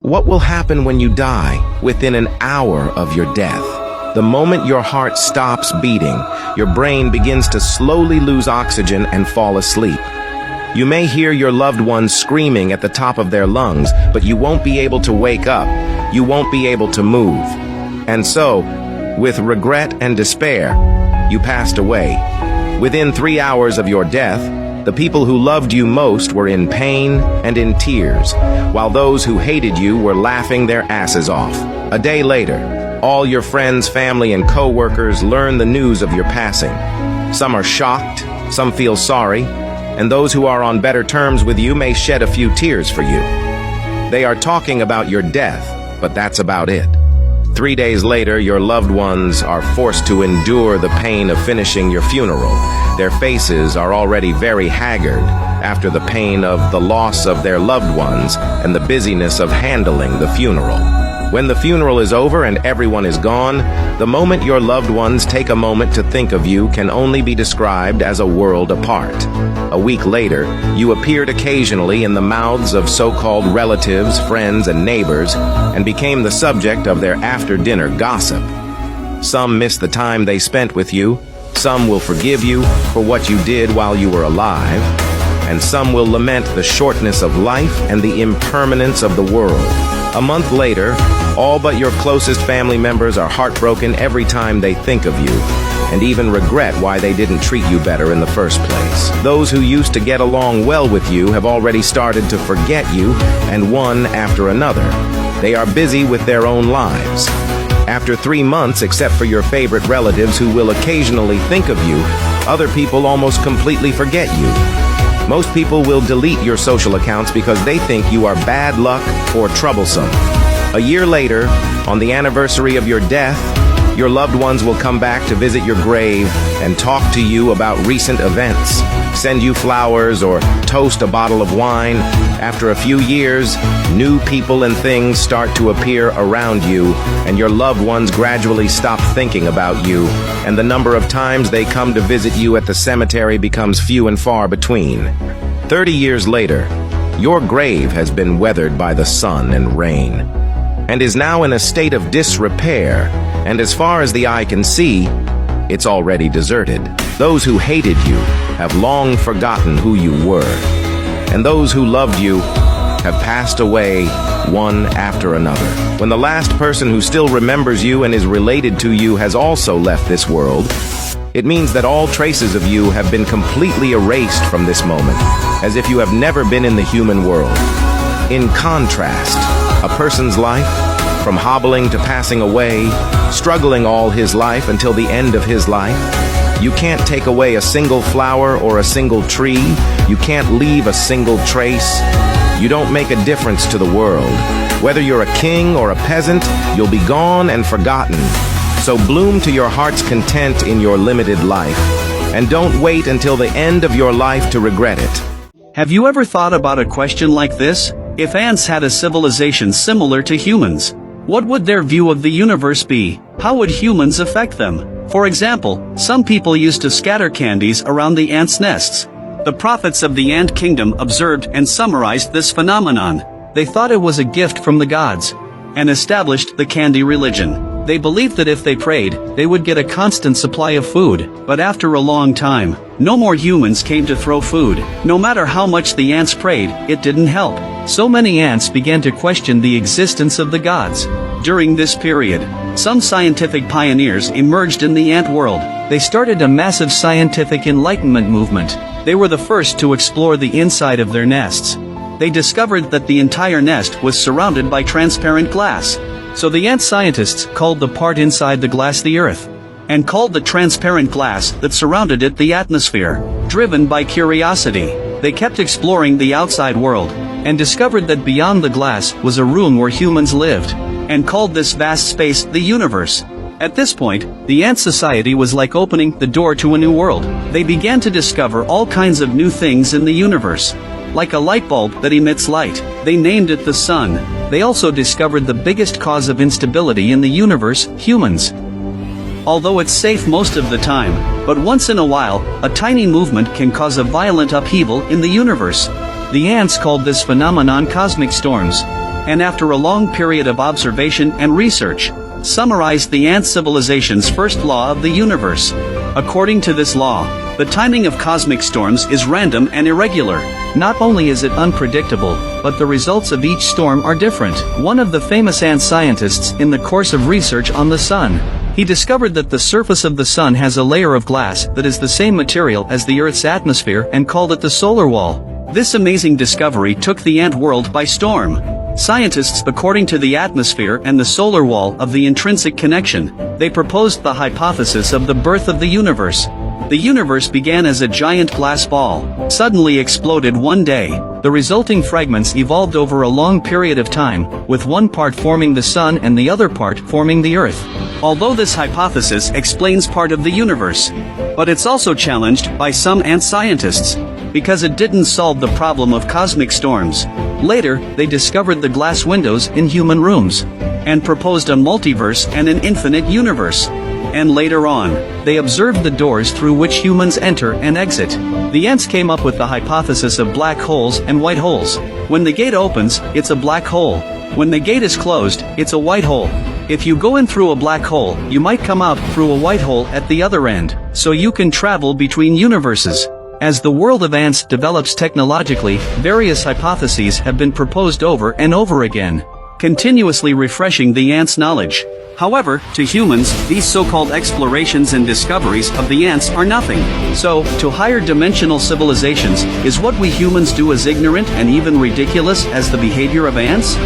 what will happen when you die within an hour of your death? The moment your heart stops beating, your brain begins to slowly lose oxygen and fall asleep. You may hear your loved ones screaming at the top of their lungs, but you won't be able to wake up. You won't be able to move. And so, with regret and despair, you passed away. Within 3 hours of your death, the people who loved you most were in pain and in tears, while those who hated you were laughing their asses off. A day later, all your friends, family, and co-workers learn the news of your passing. Some are shocked, some feel sorry, and those who are on better terms with you may shed a few tears for you. They are talking about your death, but that's about it. 3 days later, your loved ones are forced to endure the pain of finishing your funeral. Their faces are already very haggard after the pain of the loss of their loved ones and the busyness of handling the funeral. When the funeral is over and everyone is gone, the moment your loved ones take a moment to think of you can only be described as a world apart. A week later, you appeared occasionally in the mouths of so-called relatives, friends, and neighbors, and became the subject of their after-dinner gossip. Some miss the time they spent with you, some will forgive you for what you did while you were alive, and some will lament the shortness of life and the impermanence of the world. A month later, all but your closest family members are heartbroken every time they think of you, and even regret why they didn't treat you better in the first place. Those who used to get along well with you have already started to forget you, and one after another. They are busy with their own lives. After 3 months, except for your favorite relatives who will occasionally think of you, other people almost completely forget you. Most people will delete your social accounts because they think you are bad luck or troublesome. A year later, on the anniversary of your death, your loved ones will come back to visit your grave and talk to you about recent events, send you flowers, or toast a bottle of wine. After a few years, new people and things start to appear around you, and your loved ones gradually stop thinking about you, and the number of times they come to visit you at the cemetery becomes few and far between. 30 years later, your grave has been weathered by the sun and rain, and is now in a state of disrepair, and as far as the eye can see, it's already deserted. Those who hated you have long forgotten who you were, and those who loved you have passed away one after another. When the last person who still remembers you and is related to you has also left this world, it means that all traces of you have been completely erased from this moment, as if you have never been in the human world. In contrast, a person's life, from hobbling to passing away, struggling all his life until the end of his life, you can't take away a single flower or a single tree. You can't leave a single trace. You don't make a difference to the world. Whether you're a king or a peasant, you'll be gone and forgotten. So bloom to your heart's content in your limited life, and don't wait until the end of your life to regret it. Have you ever thought about a question like this? If ants had a civilization similar to humans, what would their view of the universe be? How would humans affect them? For example, some people used to scatter candies around the ants' nests. The prophets of the ant kingdom observed and summarized this phenomenon. They thought it was a gift from the gods, and established the candy religion. They believed that if they prayed, they would get a constant supply of food. But after a long time, no more humans came to throw food. No matter how much the ants prayed, it didn't help. So many ants began to question the existence of the gods. During this period, some scientific pioneers emerged in the ant world. They started a massive scientific enlightenment movement. They were the first to explore the inside of their nests. They discovered that the entire nest was surrounded by transparent glass. So the ant scientists called the part inside the glass the earth, and called the transparent glass that surrounded it the atmosphere. Driven by curiosity, they kept exploring the outside world, and discovered that beyond the glass was a room where humans lived, and called this vast space the universe. At this point, the ant society was like opening the door to a new world. They began to discover all kinds of new things in the universe. Like a light bulb that emits light, they named it the sun. They also discovered the biggest cause of instability in the universe, humans. Although it's safe most of the time, but once in a while, a tiny movement can cause a violent upheaval in the universe. The ants called this phenomenon cosmic storms. and after a long period of observation and research, summarized the ant civilization's first law of the universe. According to this law, the timing of cosmic storms is random and irregular. Not only is it unpredictable, but the results of each storm are different. One of the famous ant scientists, in the course of research on the sun, he discovered that the surface of the sun has a layer of glass that is the same material as the Earth's atmosphere and called it the solar wall. This amazing discovery took the ant world by storm. Scientists, according to the atmosphere and the solar wall of the intrinsic connection, they proposed the hypothesis of the birth of the universe. The universe began as a giant glass ball, suddenly exploded one day. The resulting fragments evolved over a long period of time, with one part forming the sun and the other part forming the earth. Although this hypothesis explains part of the universe, but it's also challenged by some ant scientists, because it didn't solve the problem of cosmic storms. Later, they discovered the glass windows in human rooms, and proposed a multiverse and an infinite universe. And later on, they observed the doors through which humans enter and exit. The ants came up with the hypothesis of black holes and white holes. When the gate opens, it's a black hole. When the gate is closed, it's a white hole. If you go in through a black hole, you might come out through a white hole at the other end, so you can travel between universes. As the world of ants develops technologically, various hypotheses have been proposed over and over again, continuously refreshing the ants' knowledge. However, to humans, these so-called explorations and discoveries of the ants are nothing. So, to higher dimensional civilizations, is what we humans do as ignorant and even ridiculous as the behavior of ants?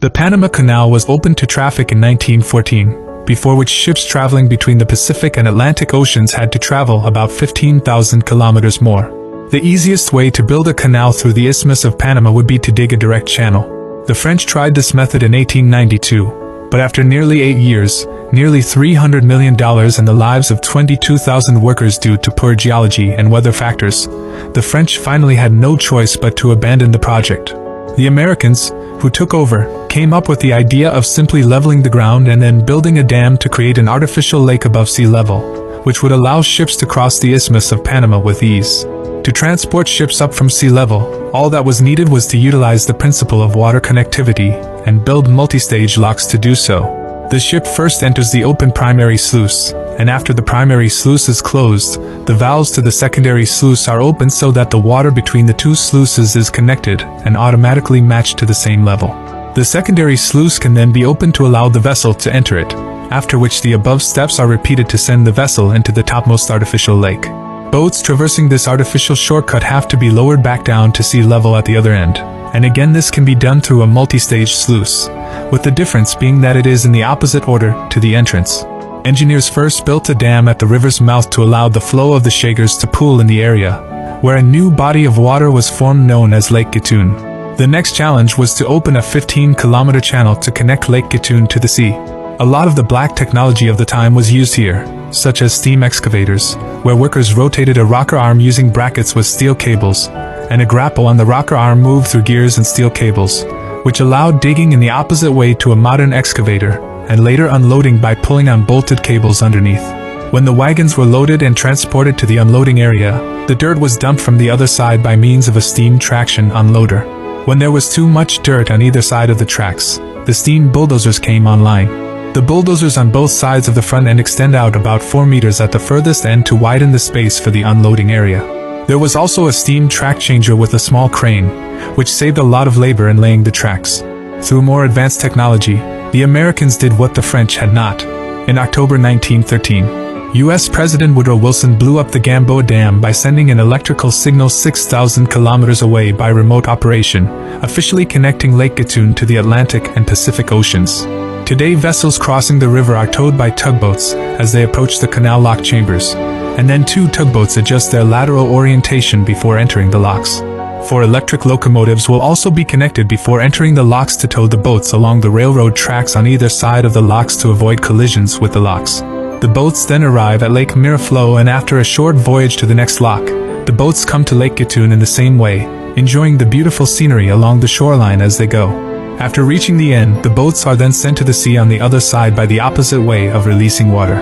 The Panama Canal was opened to traffic in 1914, before which ships traveling between the Pacific and Atlantic Oceans had to travel about 15,000 kilometers more. The easiest way to build a canal through the Isthmus of Panama would be to dig a direct channel. The French tried this method in 1892. But after nearly 8 years, nearly $300 million and the lives of 22,000 workers due to poor geology and weather factors, the French finally had no choice but to abandon the project. The Americans, who took over, came up with the idea of simply leveling the ground and then building a dam to create an artificial lake above sea level, which would allow ships to cross the Isthmus of Panama with ease. To transport ships up from sea level, all that was needed was to utilize the principle of water connectivity and build multi-stage locks to do so. The ship first enters the open primary sluice, and after the primary sluice is closed, the valves to the secondary sluice are opened so that the water between the two sluices is connected and automatically matched to the same level. The secondary sluice can then be opened to allow the vessel to enter it, after which the above steps are repeated to send the vessel into the topmost artificial lake. Boats traversing this artificial shortcut have to be lowered back down to sea level at the other end, and again this can be done through a multi-stage sluice, with the difference being that it is in the opposite order to the entrance. Engineers first built a dam at the river's mouth to allow the flow of the Chagres to pool in the area, where a new body of water was formed known as Lake Gatun. The next challenge was to open a 15-kilometer channel to connect Lake Gatun to the sea. A lot of the black technology of the time was used here, such as steam excavators, where workers rotated a rocker arm using brackets with steel cables, and a grapple on the rocker arm moved through gears and steel cables, which allowed digging in the opposite way to a modern excavator, and later unloading by pulling on bolted cables underneath. When the wagons were loaded and transported to the unloading area, the dirt was dumped from the other side by means of a steam traction unloader. When there was too much dirt on either side of the tracks, the steam bulldozers came online. The bulldozers on both sides of the front end extend out about 4 meters at the furthest end to widen the space for the unloading area. There was also a steam track changer with a small crane, which saved a lot of labor in laying the tracks. Through more advanced technology, the Americans did what the French had not. In October 1913, U.S. President Woodrow Wilson blew up the Gamboa Dam by sending an electrical signal 6,000 kilometers away by remote operation, officially connecting Lake Gatun to the Atlantic and Pacific Oceans. Today vessels crossing the river are towed by tugboats as they approach the canal lock chambers, and then 2 tugboats adjust their lateral orientation before entering the locks. 4 electric locomotives will also be connected before entering the locks to tow the boats along the railroad tracks on either side of the locks to avoid collisions with the locks. The boats then arrive at Lake Miraflores, and after a short voyage to the next lock, the boats come to Lake Gatun in the same way, enjoying the beautiful scenery along the shoreline as they go. After reaching the end, the boats are then sent to the sea on the other side by the opposite way of releasing water.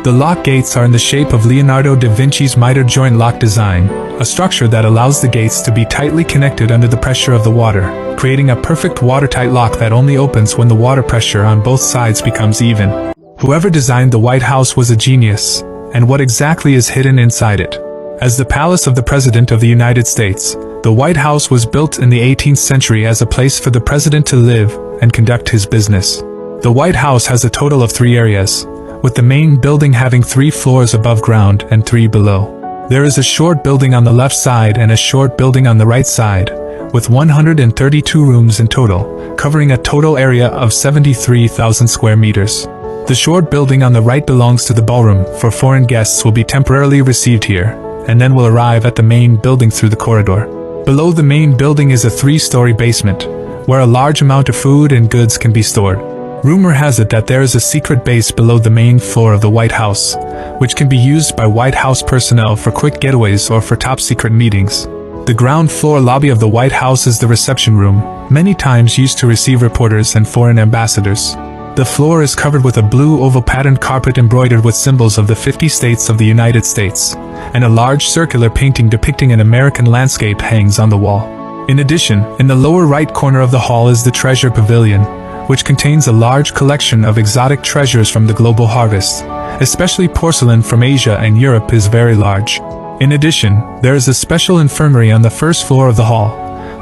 The lock gates are in the shape of Leonardo da Vinci's miter joint lock design, a structure that allows the gates to be tightly connected under the pressure of the water, creating a perfect watertight lock that only opens when the water pressure on both sides becomes even. Whoever designed the White House was a genius, and what exactly is hidden inside it? As the palace of the President of the United States, the White House was built in the 18th century as a place for the President to live and conduct his business. The White House has a total of 3 areas, with the main building having 3 floors above ground and 3 below. There is a short building on the left side and a short building on the right side, with 132 rooms in total, covering a total area of 73,000 square meters. The short building on the right belongs to the ballroom, for foreign guests will be temporarily received here, and then will arrive at the main building through the corridor. Below the main building is a 3-story basement, where a large amount of food and goods can be stored. Rumor has it that there is a secret base below the main floor of the White House, which can be used by White House personnel for quick getaways or for top-secret meetings. The ground floor lobby of the White House is the reception room, many times used to receive reporters and foreign ambassadors. The floor is covered with a blue oval patterned carpet embroidered with symbols of the 50 states of the United States, and a large circular painting depicting an American landscape hangs on the wall. In addition, in the lower right corner of the hall is the Treasure Pavilion, which contains a large collection of exotic treasures from the global harvest, especially porcelain from Asia and Europe is very large. In addition, there is a special infirmary on the first floor of the hall,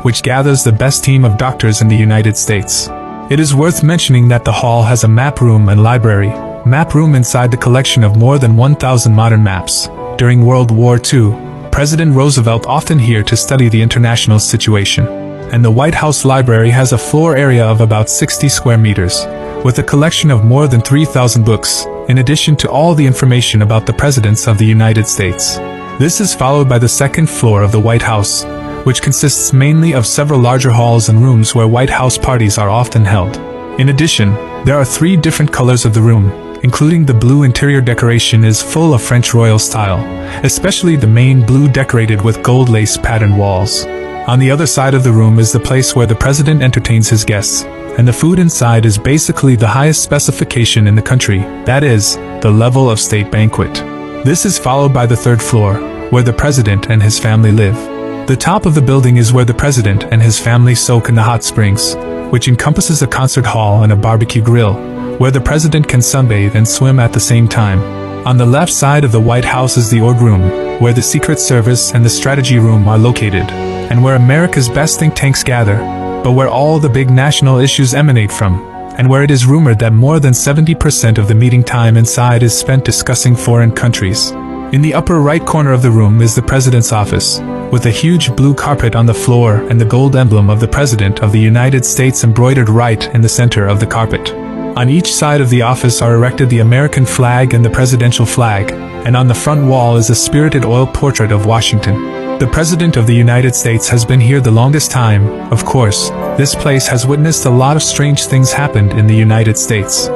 which gathers the best team of doctors in the United States. It is worth mentioning that the hall has a map room and library, map room inside the collection of more than 1,000 modern maps. During World War II, President Roosevelt often here to study the international situation. And the White House Library has a floor area of about 60 square meters, with a collection of more than 3,000 books, in addition to all the information about the presidents of the United States. This is followed by the second floor of the White House, which consists mainly of several larger halls and rooms where White House parties are often held. In addition, there are 3 different colors of the room, including the blue interior decoration is full of French royal style, especially the main blue decorated with gold lace patterned walls. On the other side of the room is the place where the president entertains his guests, and the food inside is basically the highest specification in the country, that is, the level of state banquet. This is followed by the 3rd floor, where the president and his family live. The top of the building is where the president and his family soak in the hot springs, which encompasses a concert hall and a barbecue grill, where the president can sunbathe and swim at the same time. On the left side of the White House is the Org Room, where the Secret Service and the Strategy Room are located, and where America's best think tanks gather, but where all the big national issues emanate from, and where it is rumored that more than 70% of the meeting time inside is spent discussing foreign countries. In the upper right corner of the room is the President's office, with a huge blue carpet on the floor and the gold emblem of the President of the United States embroidered right in the center of the carpet. On each side of the office are erected the American flag and the presidential flag, and on the front wall is a spirited oil portrait of Washington. The President of the United States has been here the longest time. Of course, this place has witnessed a lot of strange things happened in the United States.